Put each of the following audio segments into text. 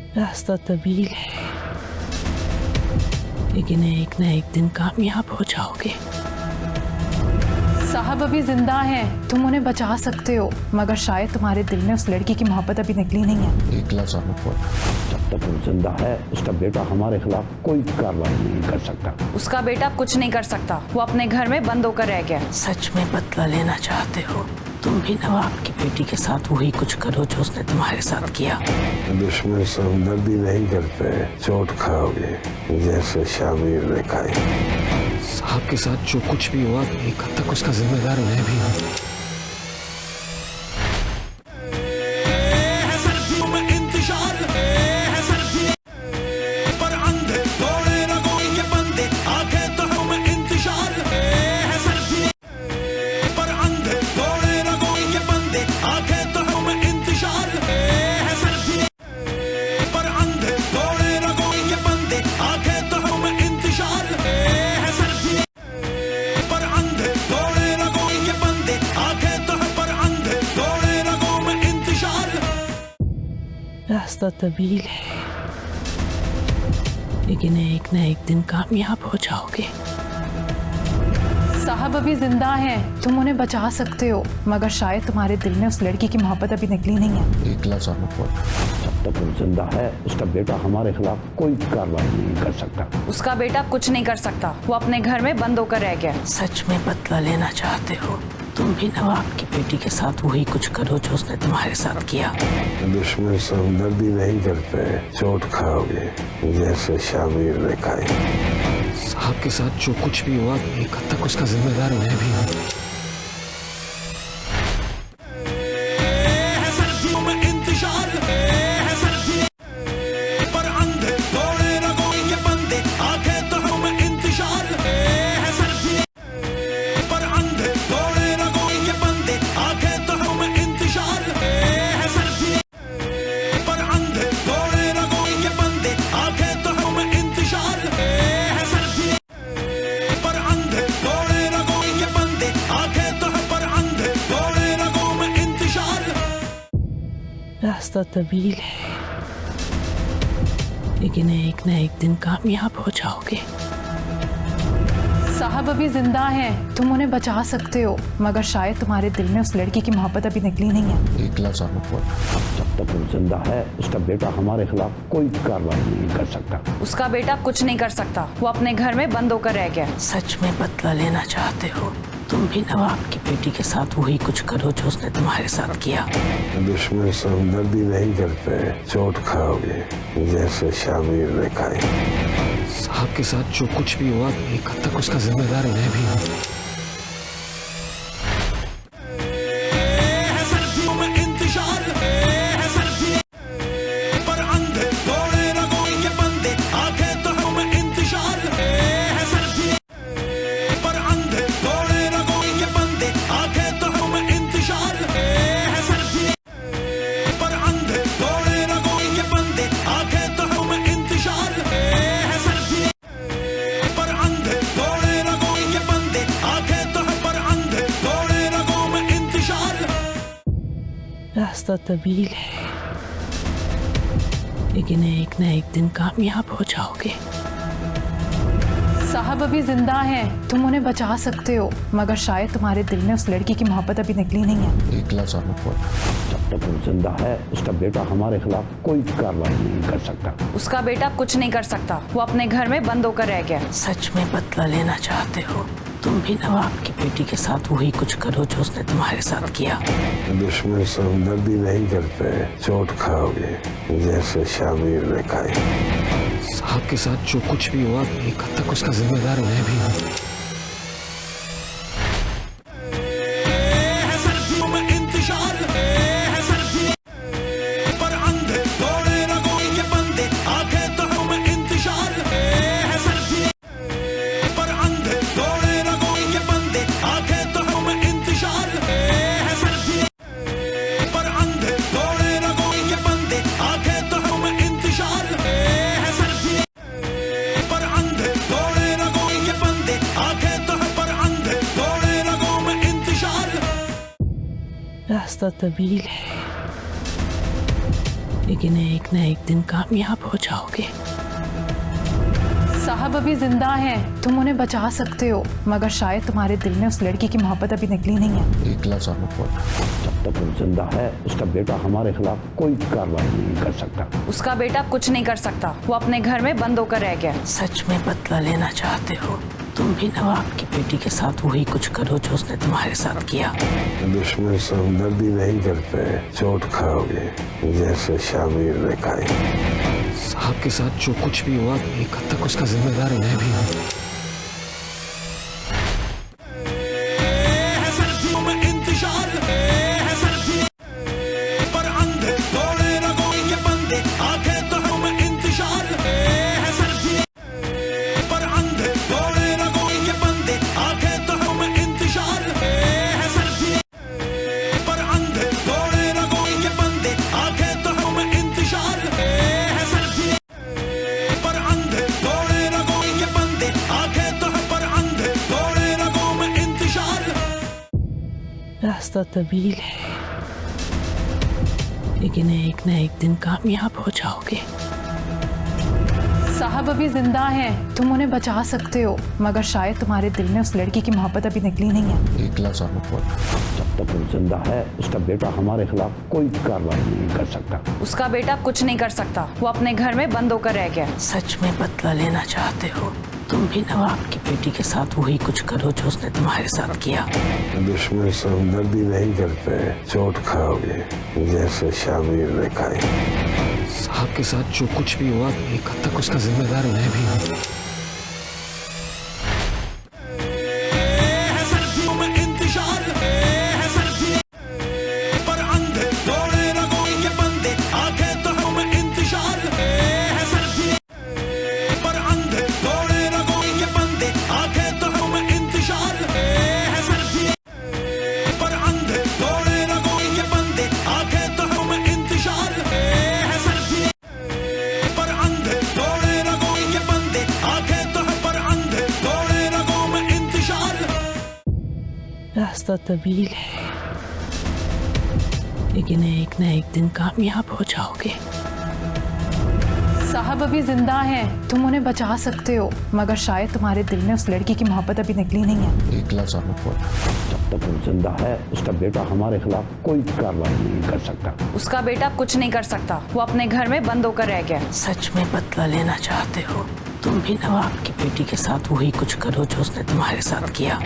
रास्ता तवील है, लेकिन एक न एक दिन कामयाब हो जाओगे। साहब अभी जिंदा हैं, तुम उन्हें बचा सकते हो, मगर शायद तुम्हारे दिल में उस लड़की की मोहब्बत अभी निकली नहीं है। एक लफ्ज़ और मत बोल। जब तक वो जिंदा है उसका बेटा हमारे खिलाफ कोई कार्रवाई नहीं कर सकता। उसका बेटा कुछ नहीं कर सकता, वो अपने घर में बंद होकर रह गया। सच में बदला लेना चाहते हो? तुम भी नवाब की बेटी के साथ वही कुछ करो जो उसने तुम्हारे साथ किया। दुश्मन से हमदर्दी नहीं करते, चोट खाओगे जैसे शामिर ने खाई। साहब के साथ जो कुछ भी हुआ, एक हद तक उसका जिम्मेदार मैं भी हूँ। रास्ता तवील है, लेकिन एक न एक दिन कामयाब हो जाओगे। साहब अभी जिंदा हैं, तुम उन्हें बचा सकते हो, मगर शायद तुम्हारे दिल में उस लड़की की मोहब्बत अभी निकली नहीं है। एक लफ्ज़ और मत बोल। जब तक वो जिंदा है उसका बेटा हमारे खिलाफ कोई कार्रवाई नहीं कर सकता। उसका बेटा कुछ नहीं कर सकता, वो अपने घर में बंद होकर रह गया। सच में बदला लेना चाहते हो? तुम भी नवाब की बेटी के साथ वही कुछ करो जो उसने तुम्हारे साथ किया। दुश्मन से हमदर्दी नहीं करते, चोट खाओगे जैसे शामिर ने खाई। साहब के साथ जो कुछ भी हुआ, एक हद तक उसका जिम्मेदार मैं भी हूँ। रास्ता तवील है, लेकिन एक न एक दिन कामयाब हो जाओगे। साहब अभी जिंदा हैं, तुम उन्हें बचा सकते हो, मगर शायद तुम्हारे दिल में उस लड़की की मोहब्बत अभी निकली नहीं है। एक लफ्ज़ और मत बोल। जब तक वो जिंदा है उसका बेटा हमारे खिलाफ कोई कार्रवाई नहीं कर सकता। उसका बेटा कुछ नहीं कर सकता, वो अपने घर में बंद होकर रह गया। सच में बदला लेना चाहते हो? तुम भी नवाब की बेटी के साथ वही कुछ करो जो उसने तुम्हारे साथ किया। दुश्मन से हमदर्दी नहीं करते, चोट खाओगे जैसे शामिर ने खाई। साहब के साथ जो कुछ भी हुआ, एक हद तक उसका जिम्मेदार मैं भी हूँ। रास्ता तवील है, लेकिन एक न एक दिन कामयाब हो जाओगे। साहब अभी जिंदा हैं, तुम उन्हें बचा सकते हो, मगर शायद तुम्हारे दिल में उस लड़की की मोहब्बत अभी निकली नहीं है। एक लफ्ज़ और मत बोल। जब तक वो जिंदा है उसका बेटा हमारे खिलाफ कोई कार्रवाई नहीं कर सकता। उसका बेटा कुछ नहीं कर सकता, वो अपने घर में बंद होकर रह गया। सच में बदला लेना चाहते हो? तुम भी नवाब की बेटी के साथ वही कुछ करो जो उसने तुम्हारे साथ किया। दुश्मन से हमदर्दी नहीं करते, चोट खाओगे जैसे शामिर ने खाई। साहब के साथ जो कुछ भी हुआ, एक हद तक उसका जिम्मेदार मैं भी हूँ। रास्ता तवील है, लेकिन एक न एक दिन कामयाब हो जाओगे। साहब अभी जिंदा हैं, तुम उन्हें बचा सकते हो, मगर शायद तुम्हारे दिल में उस लड़की की मोहब्बत अभी निकली नहीं है। एक लफ्ज़ और मत बोलना। जब तक वो जिंदा है उसका बेटा हमारे खिलाफ कोई कार्रवाई नहीं कर सकता। उसका बेटा कुछ नहीं कर सकता, वो अपने घर में बंद होकर रह गया। सच में बदला लेना चाहते हो? तुम भी नवाब की बेटी के साथ वही कुछ करो जो उसने तुम्हारे साथ किया। दुश्मन से हमदर्दी नहीं करते, चोट खाओगे जैसे शामिर ने खाई। साहब के साथ जो कुछ भी हुआ एक हद तक उसका जिम्मेदार मैं भी हूँ। रास्ता तवील है, लेकिन एक न एक दिन कामयाब हो जाओगे। साहब अभी जिंदा हैं, तुम उन्हें बचा सकते हो, मगर शायद तुम्हारे दिल में उस लड़की की मोहब्बत अभी निकली नहीं है। एक लफ्ज़ और मत बोलना। जब तक वो जिंदा है उसका बेटा हमारे खिलाफ कोई कार्रवाई नहीं कर सकता। उसका बेटा कुछ नहीं कर सकता, वो अपने घर में बंद होकर रह गया। सच में बदला लेना चाहते हो? तुम भी नवाब की बेटी के साथ वही कुछ करो जो उसने तुम्हारे साथ किया। दुश्मन से हमदर्दी नहीं करते, चोट खाओगे जैसे शामिर ने खाई। साहब के साथ जो कुछ भी हुआ एक हद तक उसका जिम्मेदार मैं भी हूँ। रास्ता तवील है, लेकिन एक न एक दिन कामयाब हो जाओगे। साहब अभी जिंदा हैं, तुम उन्हें बचा सकते हो, मगर शायद तुम्हारे दिल में उस लड़की की मोहब्बत अभी निकली नहीं है। एक लफ्ज़ और मत बोलना। जब तक वो जिंदा है उसका बेटा हमारे खिलाफ कोई कार्रवाई नहीं कर सकता। उसका बेटा कुछ नहीं कर सकता, वो अपने घर में बंद होकर रह गया। सच में बदला लेना चाहते हो? तुम भी नवाब की बेटी के साथ वही कुछ करो जो उसने तुम्हारे साथ किया।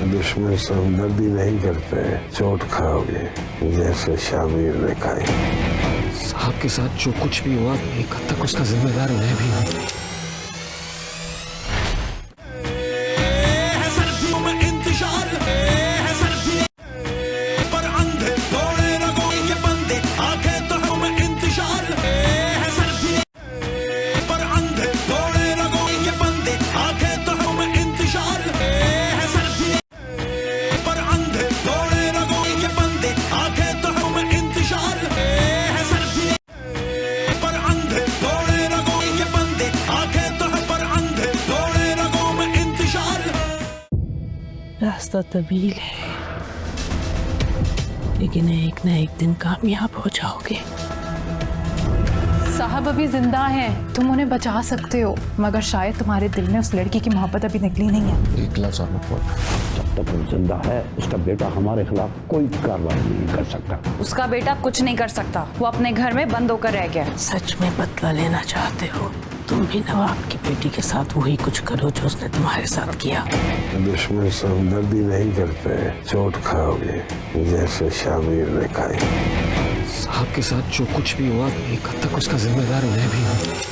दुश्मन से हमदर्दी नहीं करते, चोट खाओगे जैसे शामिर ने खाई। साहब के साथ जो कुछ भी हुआ एक हद तक उसका जिम्मेदार मैं भी हूँ। रास्ता तवील है, लेकिन एक न एक दिन कामयाब हो जाओगे। साहब अभी जिंदा हैं, तुम उन्हें बचा सकते हो, मगर शायद तुम्हारे दिल में उस लड़की की मोहब्बत अभी निकली नहीं है। एक लफ्ज़ और मत बोलना। जब तक वो जिंदा है उसका बेटा हमारे खिलाफ कोई कार्रवाई नहीं कर सकता। उसका बेटा कुछ नहीं कर सकता, वो अपने घर में बंद होकर रह गया। सच में बदला लेना चाहते हो? तुम भी नवाब की बेटी के साथ वही कुछ करो जो उसने तुम्हारे साथ किया। दुश्मन से हमदर्दी नहीं करते, चोट खाओगे जैसे शामिर ने खाई। साहब के साथ जो कुछ भी हुआ एक हद तक उसका जिम्मेदार मैं भी हूँ।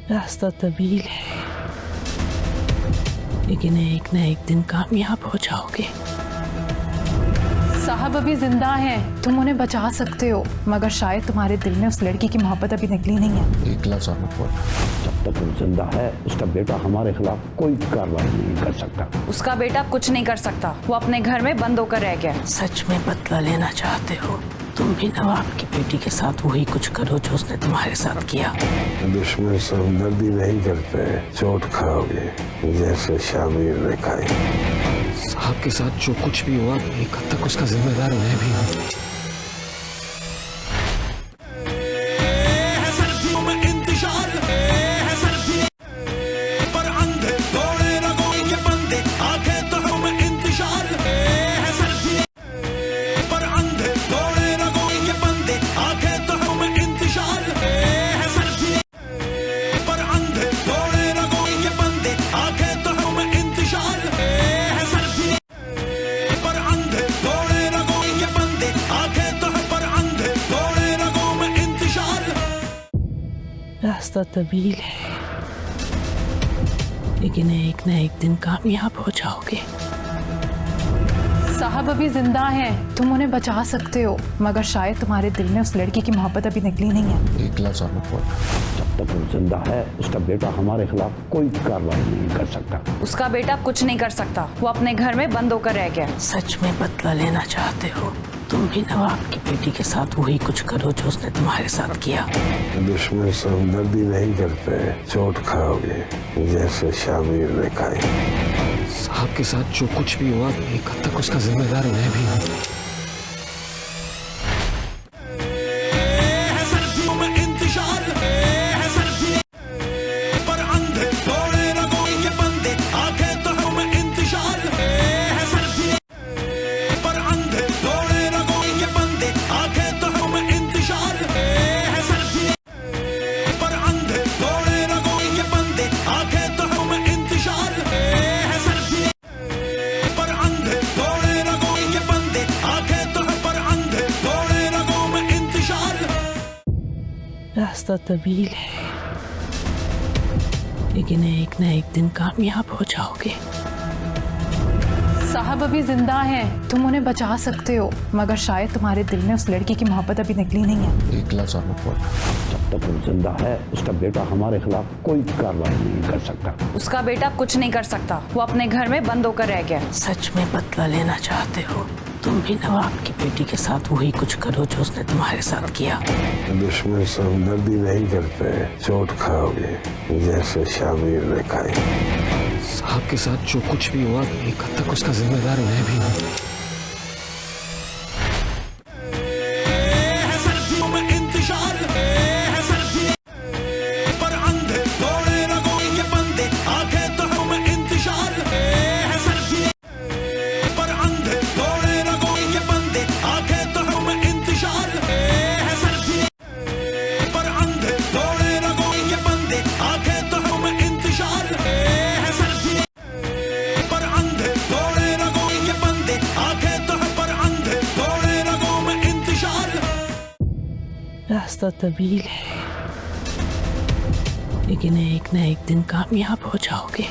रास्ता तवील है, लेकिन एक न एक दिन कामयाब हो जाओगे। साहब साहब अभी जिंदा हैं, तुम उन्हें बचा सकते हो, मगर शायद तुम्हारे दिल में उस लड़की की मोहब्बत अभी निकली नहीं है। एक लफ्ज़ और मत बोल। जब तक वो जिंदा है उसका बेटा हमारे खिलाफ कोई कार्रवाई नहीं कर सकता। उसका बेटा कुछ नहीं कर सकता, वो अपने घर में बंद होकर रह गया। सच में बदला लेना चाहते हो? तुम भी नवाब की बेटी के साथ वही कुछ करो जो उसने तुम्हारे साथ किया। दुश्मन से हमदर्दी नहीं करते, चोट खाओगे जैसे शामिर ने खाई। साहब के साथ जो कुछ भी हुआ एक हद तक उसका जिम्मेदार मैं भी हूँ। रास्ता तवील है, लेकिन एक न एक दिन कामयाब हो जाओगे। साहब अभी जिंदा हैं, तुम उन्हें बचा सकते हो, मगर शायद तुम्हारे दिल में उस लड़की की मोहब्बत अभी निकली नहीं है। एक लफ्ज़ और मत बोल। जब तक वो जिंदा है उसका बेटा हमारे खिलाफ कोई कार्रवाई नहीं कर सकता। उसका बेटा कुछ नहीं कर सकता, वो अपने घर में बंद होकर रह गया। सच में बदला लेना चाहते हो? तुम भी नवाब की बेटी के साथ वही कुछ करो जो उसने तुम्हारे साथ किया। दुश्मन से हमदर्दी नहीं करते, चोट खाओगे जैसे शामिर ने खाई। साहब के साथ जो कुछ भी हुआ एक हद तक उसका जिम्मेदार मैं भी हूँ। रास्ता तवील है, लेकिन एक न एक दिन कामयाब हो जाओगे। साहब अभी जिंदा हैं, तुम उन्हें बचा सकते हो, मगर शायद तुम्हारे दिल में उस लड़की की मोहब्बत अभी निकली नहीं है। एक लफ्ज़ और मत बोल। जब तक वो जिंदा है उसका बेटा हमारे खिलाफ कोई कार्रवाई नहीं कर सकता। उसका बेटा कुछ नहीं कर सकता, वो अपने घर में बंद होकर रह गया। सच में बदला लेना चाहते हो? तुम भी नवाब की बेटी के साथ वही कुछ करो जो उसने तुम्हारे साथ किया। दुश्मन से हमदर्दी नहीं करते, चोट खाओगे जैसे शामिर ने खाई। साहब के साथ जो कुछ भी हुआ एक हद तक उसका जिम्मेदार मैं भी हूँ। रास्ता तवील है, लेकिन एक न एक दिन कामयाब हो जाओगे।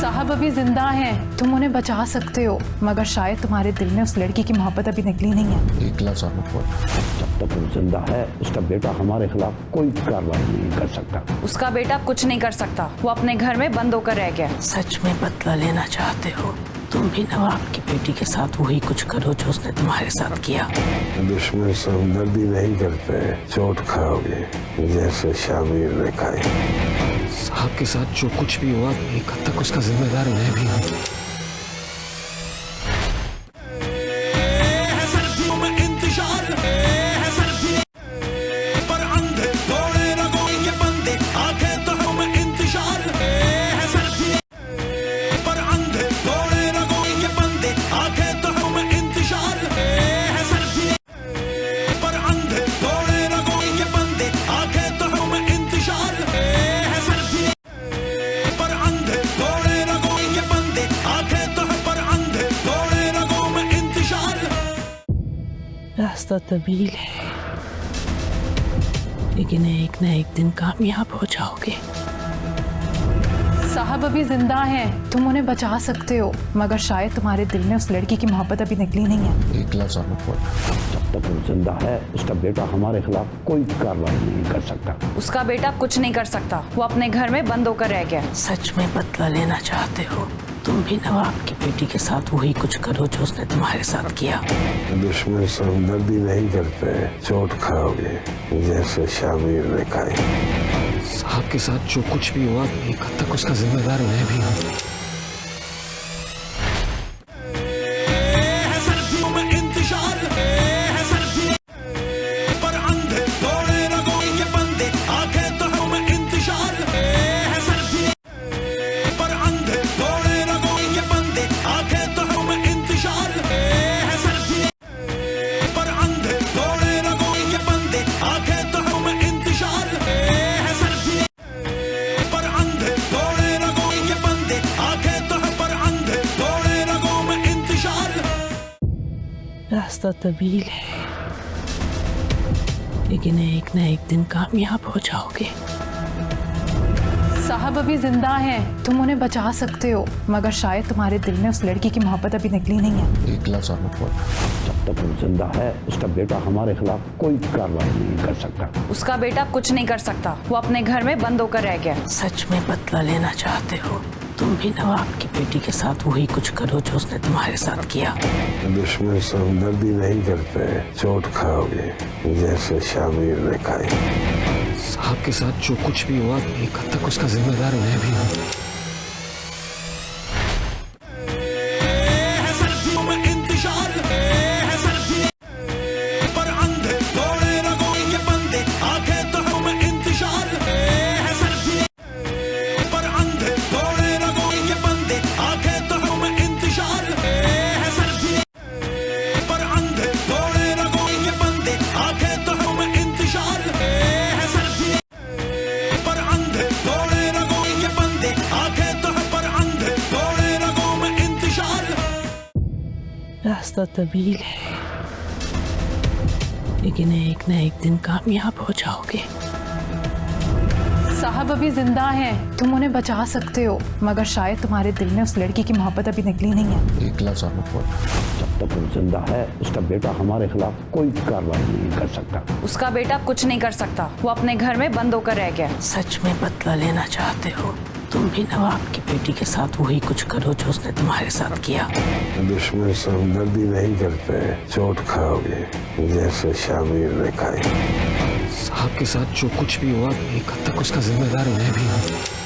साहब अभी जिंदा हैं, तुम उन्हें बचा सकते हो, मगर शायद तुम्हारे दिल में उस लड़की की मोहब्बत अभी निकली नहीं है। एक लफ्ज़ और मत बोल। जब तक वो जिंदा है उसका बेटा हमारे खिलाफ कोई कार्रवाई नहीं कर सकता। उसका बेटा कुछ नहीं कर सकता, वो अपने घर में बंद होकर रह गया। सच में बदला लेना चाहते हो? तुम भी नवाब की बेटी के साथ वही कुछ करो जो उसने तुम्हारे साथ किया। दुश्मन से हमदर्दी नहीं करते, चोट खाओगे जैसे शामिर ने खाई। साहब के साथ जो कुछ भी हुआ एक हद तक उसका जिम्मेदार मैं भी हूँ। रास्ता तवील है, लेकिन एक न एक दिन कामयाब हो जाओगे। साहब अभी जिंदा हैं, तुम उन्हें बचा सकते हो, मगर शायद तुम्हारे दिल में उस लड़की की मोहब्बत अभी निकली नहीं है। एक लफ्ज और मत बोल। जब तक वो जिंदा है उसका बेटा हमारे खिलाफ कोई कार्रवाई नहीं कर सकता। उसका बेटा कुछ नहीं कर सकता, वो अपने घर में बंद होकर रह गया। सच में बदला लेना चाहते हो? तुम भी नवाब की बेटी के साथ वही कुछ करो जो उसने तुम्हारे साथ किया। दुश्मन से हमदर्दी नहीं करते, चोट खाओगे जैसे शामिर ने खाई। साहब के साथ जो कुछ भी हुआ एक हद तक उसका जिम्मेदार मैं भी हूँ। रास्ता तवील है, लेकिन एक न एक दिन कामयाब हो जाओगे। साहब अभी जिंदा हैं, तुम उन्हें बचा सकते हो, मगर शायद तुम्हारे दिल में उस लड़की की मोहब्बत अभी निकली नहीं है। एक लफ्ज और मत बोल। जब तक वो जिंदा है उसका बेटा हमारे खिलाफ कोई कार्रवाई नहीं कर सकता। उसका बेटा कुछ नहीं कर सकता, वो अपने घर में बंद होकर रह गया। सच में बदला लेना चाहते हो? तुम भी नवाब की बेटी के साथ वही कुछ करो जो उसने तुम्हारे साथ किया। दुश्मन से हमदर्दी नहीं करते, चोट खाओगे जैसे शामिर ने खाई। साहब के साथ जो कुछ भी हुआ एक हद तक उसका जिम्मेदार मैं भी हूँ। रास्ता तवील है, लेकिन एक न एक दिन कामयाब हो जाओगे। साहब अभी जिंदा हैं, तुम उन्हें बचा सकते हो, मगर शायद तुम्हारे दिल में उस लड़की की मोहब्बत अभी निकली नहीं है। एक लफ्ज और मत बोल। जब तक वो जिंदा है उसका बेटा हमारे खिलाफ कोई कार्रवाई नहीं कर सकता। उसका बेटा कुछ नहीं कर सकता, वो अपने घर में बंद होकर रह गया। सच में बदला लेना चाहते हो? तुम भी नवाब की बेटी के साथ वही कुछ करो जो उसने तुम्हारे साथ किया। दुश्मन से हमदर्दी नहीं करते, चोट खाओगे जैसे शामिर ने खाई। साहब के साथ जो कुछ भी हुआ एक हद तक उसका जिम्मेदार मैं भी हूँ।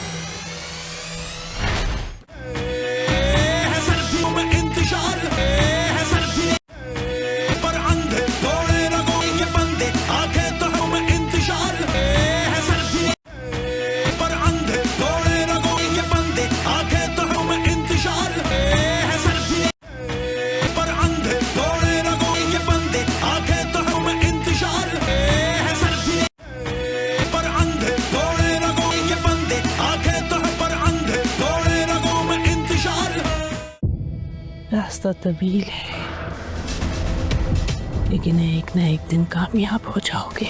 रास्ता तवील है, लेकिन एक न एक दिन कामयाब हो जाओगे।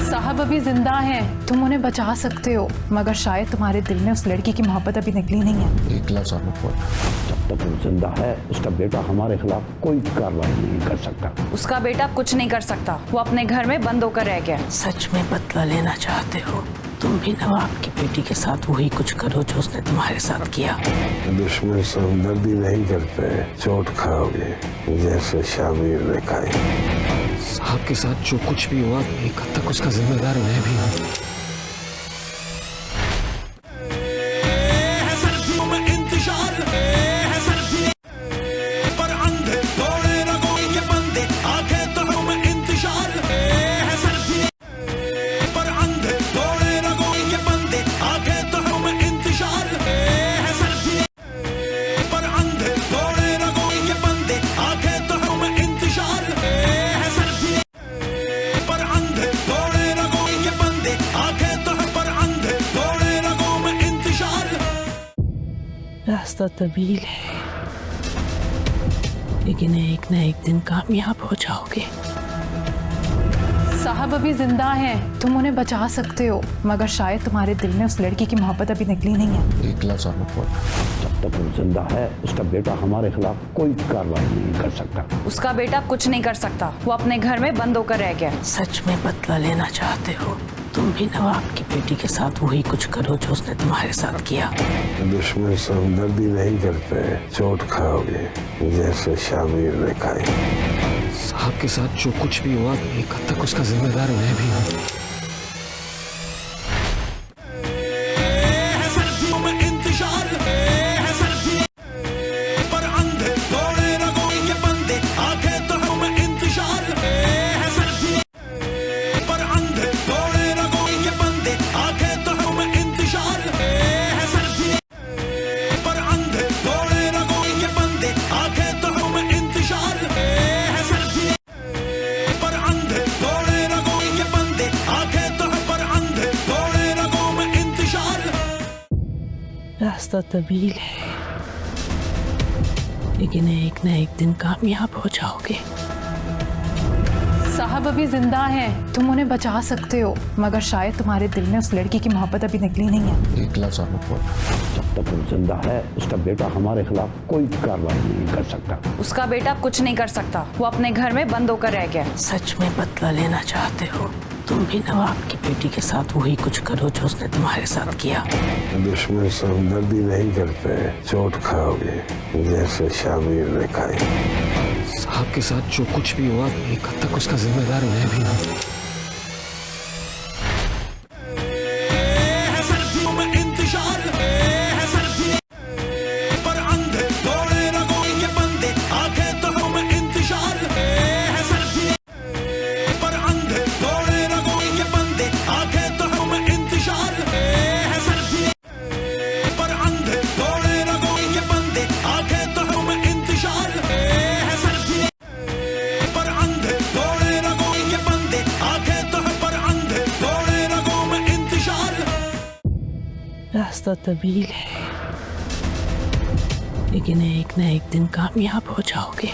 साहब अभी जिंदा हैं, तुम उन्हें बचा सकते हो, मगर शायद तुम्हारे दिल में उस लड़की की मोहब्बत अभी निकली नहीं है। एक लफ्ज और मत बोल। जब तक वो जिंदा है उसका बेटा हमारे खिलाफ कोई कार्रवाई नहीं कर सकता। उसका बेटा कुछ नहीं कर सकता, वो अपने घर में बंद होकर रह गया। सच में बदला लेना चाहते हो? तुम भी नवाब की बेटी के साथ वही कुछ करो जो उसने तुम्हारे साथ किया। दुश्मन से हमदर्दी नहीं करते, चोट खाओगे जैसे शामिर ने खाई। साहब के साथ जो कुछ भी हुआ एक हद तक उसका जिम्मेदार मैं भी हूँ। रास्ता तवील है, लेकिन एक न एक दिन कामयाब हो जाओगे। साहब अभी जिंदा हैं, तुम उन्हें बचा सकते हो, मगर शायद तुम्हारे दिल में उस लड़की की मोहब्बत अभी निकली नहीं है। एक लफ्ज़ और मत बोल। जब तक वो जिंदा है उसका बेटा हमारे खिलाफ कोई कार्रवाई नहीं कर सकता। उसका बेटा कुछ नहीं कर सकता, वो अपने घर में बंद होकर रह गया। सच में बदला लेना चाहते हो? तुम भी नवाब की बेटी के साथ वही कुछ करो जो उसने तुम्हारे साथ किया। दुश्मन से हमदर्दी नहीं करते, चोट खाओगे जैसे शामिर ने खाई। साहब के साथ जो कुछ भी हुआ एक हद तक उसका जिम्मेदार मैं भी हूँ। रास्ता तवील है, लेकिन एक न एक दिन कामयाब हो जाओगे। साहब अभी जिंदा हैं, तुम उन्हें बचा सकते हो, मगर शायद तुम्हारे दिल में उस लड़की की मोहब्बत अभी निकली नहीं है। एक लफ्ज़ और मत बोल। जब तक वो जिंदा है उसका बेटा हमारे खिलाफ कोई कार्रवाई नहीं कर सकता। उसका बेटा कुछ नहीं कर सकता, वो अपने घर में बंद होकर रह गया। सच में बदला लेना चाहते हो? तुम भी नवाब की बेटी के साथ वही कुछ करो जो उसने तुम्हारे साथ किया। दुश्मन से हमदर्दी नहीं करते, चोट खाओगे जैसे शामिर ने खाई। साहब के साथ जो कुछ भी हुआ एक हद तक उसका जिम्मेदार मैं भी हूँ। रास्ता तवील है, लेकिन एक न एक दिन कामयाब हो जाओगे।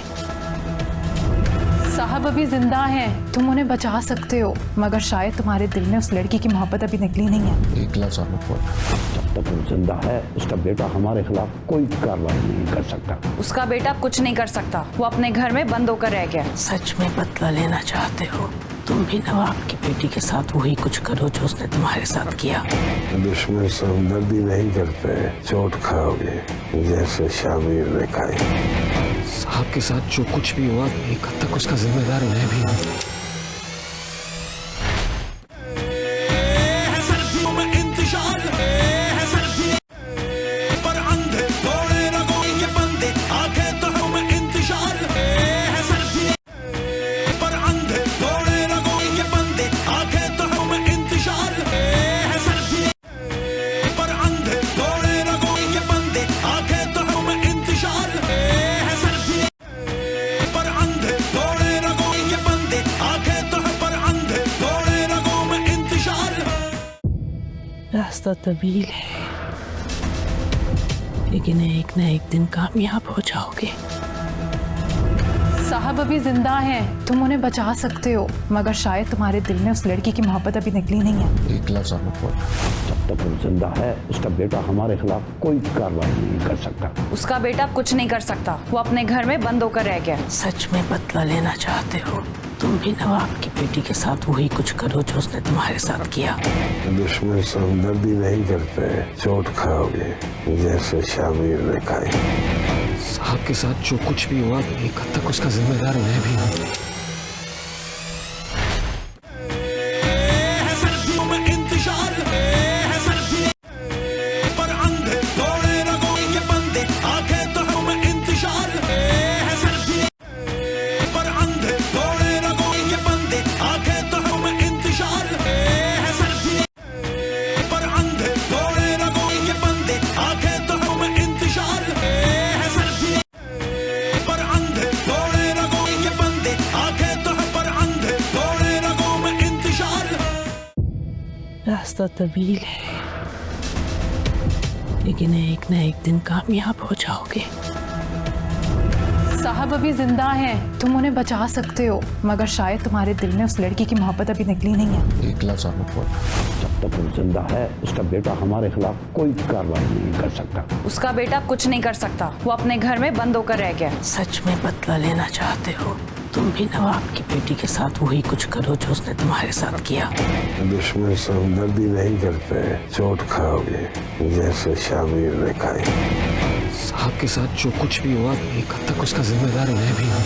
साहब अभी जिंदा हैं, तुम उन्हें बचा सकते हो, मगर शायद तुम्हारे दिल में उस लड़की की मोहब्बत अभी निकली नहीं है। एक लफ्ज़ और मत बोल। जब तक वो जिंदा है उसका बेटा हमारे खिलाफ कोई कार्रवाई नहीं कर सकता। उसका बेटा कुछ नहीं कर सकता, वो अपने घर में बंद होकर रह गया। सच में बदला लेना चाहते हो? तुम भी नवाब की बेटी के साथ वही कुछ करो जो उसने तुम्हारे साथ किया। दुश्मन से हमदर्दी नहीं करते, चोट खाओगे जैसे शामिर ने खाई। साहब के साथ जो कुछ भी हुआ एक हद तक उसका जिम्मेदार मैं भी हूँ। रास्ता तवील है, लेकिन एक न एक दिन कामयाब हो जाओगे। साहब अभी जिंदा हैं, तुम उन्हें बचा सकते हो, मगर शायद तुम्हारे दिल में उस लड़की की मोहब्बत अभी निकली नहीं है। एक लफ्ज़ और मत बोल। जब तक वो जिंदा है उसका बेटा हमारे खिलाफ कोई कार्रवाई नहीं कर सकता। उसका बेटा कुछ नहीं कर सकता, वो अपने घर में बंद होकर रह गया। सच में बदला लेना चाहते हो? तुम भी नवाब की बेटी के साथ वही कुछ करो जो उसने तुम्हारे साथ किया। दुश्मन से हमदर्दी नहीं करते, चोट खाओगे जैसे शामिर ने खाई। साहब के साथ जो कुछ भी हुआ एक हद तक उसका जिम्मेदार मैं भी हूँ। रास्ता तवील है, लेकिन एक न एक दिन कामयाब हो जाओगे। साहब साहब अभी जिंदा हैं, तुम उन्हें बचा सकते हो, मगर शायद तुम्हारे दिल में उस लड़की की मोहब्बत अभी निकली नहीं है। एक लफ्ज़ आप मत बोलो। जब तक वो जिंदा है उसका बेटा हमारे खिलाफ कोई कार्रवाई नहीं कर सकता। उसका बेटा कुछ नहीं कर सकता, वो अपने घर में बंद होकर रह गया। सच में बदला लेना चाहते हो? तुम भी नवाब की बेटी के साथ वही कुछ करो जो उसने तुम्हारे साथ किया। दुश्मन से हमदर्दी नहीं करते, चोट खाओगे जैसे शामिर ने खाई। साहब के साथ जो कुछ भी हुआ एक हद तक उसका जिम्मेदार मैं भी हूँ।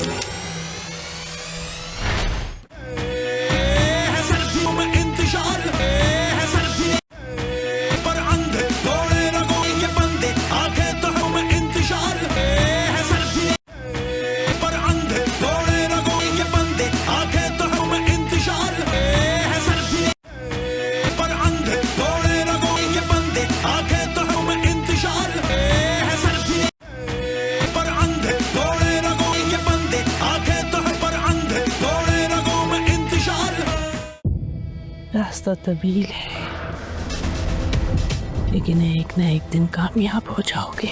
रास्ता तवील है, लेकिन एक न एक दिन कामयाब हो जाओगे।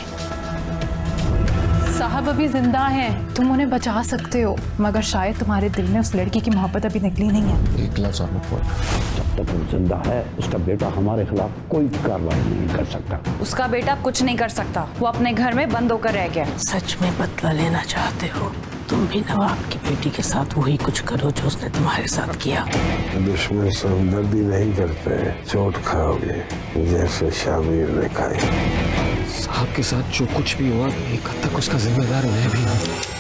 साहब अभी जिंदा हैं, तुम उन्हें बचा सकते हो, मगर शायद तुम्हारे दिल में उस लड़की की मोहब्बत अभी निकली नहीं है। एक लफ्ज़ आप मत बोलो। जब तक वो जिंदा है उसका बेटा हमारे खिलाफ कोई कार्रवाई नहीं कर सकता। उसका बेटा कुछ नहीं कर सकता, वो अपने घर में बंद होकर रह गया। सच में बदला लेना चाहते हो? तुम भी नवाब की बेटी के साथ वही कुछ करो जो उसने तुम्हारे साथ किया। दुश्मन से हमदर्दी नहीं करते, चोट खाओगे जैसे शामिर ने खाई। साहब के साथ जो कुछ भी हुआ एक हद तक उसका जिम्मेदार मैं भी हूँ।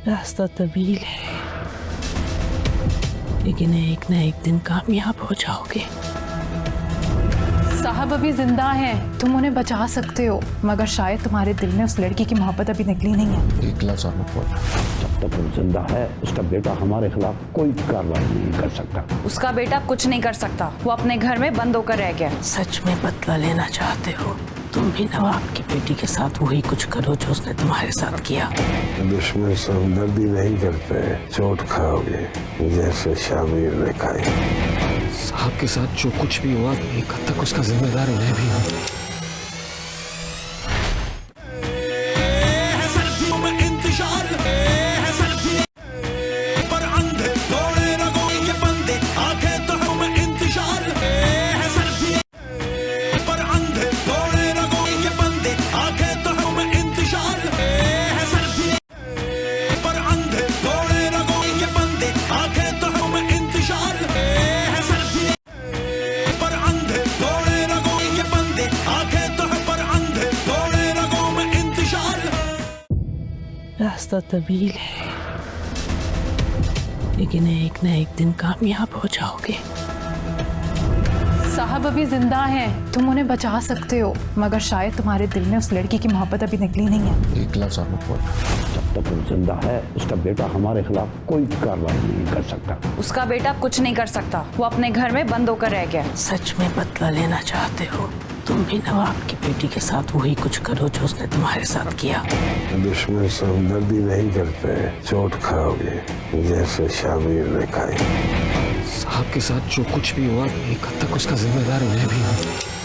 रास्ता तवील है, लेकिन एक न एक दिन कामयाब हो जाओगे। साहब अभी जिंदा हैं, तुम उन्हें बचा सकते हो, मगर शायद तुम्हारे दिल में उस लड़की की मोहब्बत अभी निकली नहीं है। एक लफ्ज़ आप मत बोलो। जब तक वो जिंदा है उसका बेटा हमारे खिलाफ कोई कार्रवाई नहीं कर सकता। उसका बेटा कुछ नहीं कर सकता, वो अपने घर में बंद होकर रह गया। सच में बदला लेना चाहते हो? तुम भी नवाब की बेटी के साथ वही कुछ करो जो उसने तुम्हारे साथ किया। दुश्मन से हमदर्दी नहीं करते, चोट खाओगे जैसे शामिर ने खाई। साहब के साथ जो कुछ भी हुआ एक हद तक उसका जिम्मेदार मैं भी हूँ। रास्ता तवील है, लेकिन एक न एक दिन कामयाब हो जाओगे। साहब अभी जिंदा हैं, तुम उन्हें बचा सकते हो, मगर शायद तुम्हारे दिल में उस लड़की की मोहब्बत अभी निकली नहीं है। एक लफ्ज़ आप मत बोलो। जब तक वो जिंदा है उसका बेटा हमारे खिलाफ कोई कार्रवाई नहीं कर सकता। उसका बेटा कुछ नहीं कर सकता, वो अपने घर में बंद होकर रह गया। सच में बदला लेना चाहते हो? तुम भी नवाब की बेटी के साथ वही कुछ करो जो उसने तुम्हारे साथ किया। दुश्मन से हमदर्दी नहीं करते, चोट खाओगे जैसे शामिर ने खाई। साहब के साथ जो कुछ भी हुआ एक हद तक उसका जिम्मेदार मैं भी हूँ।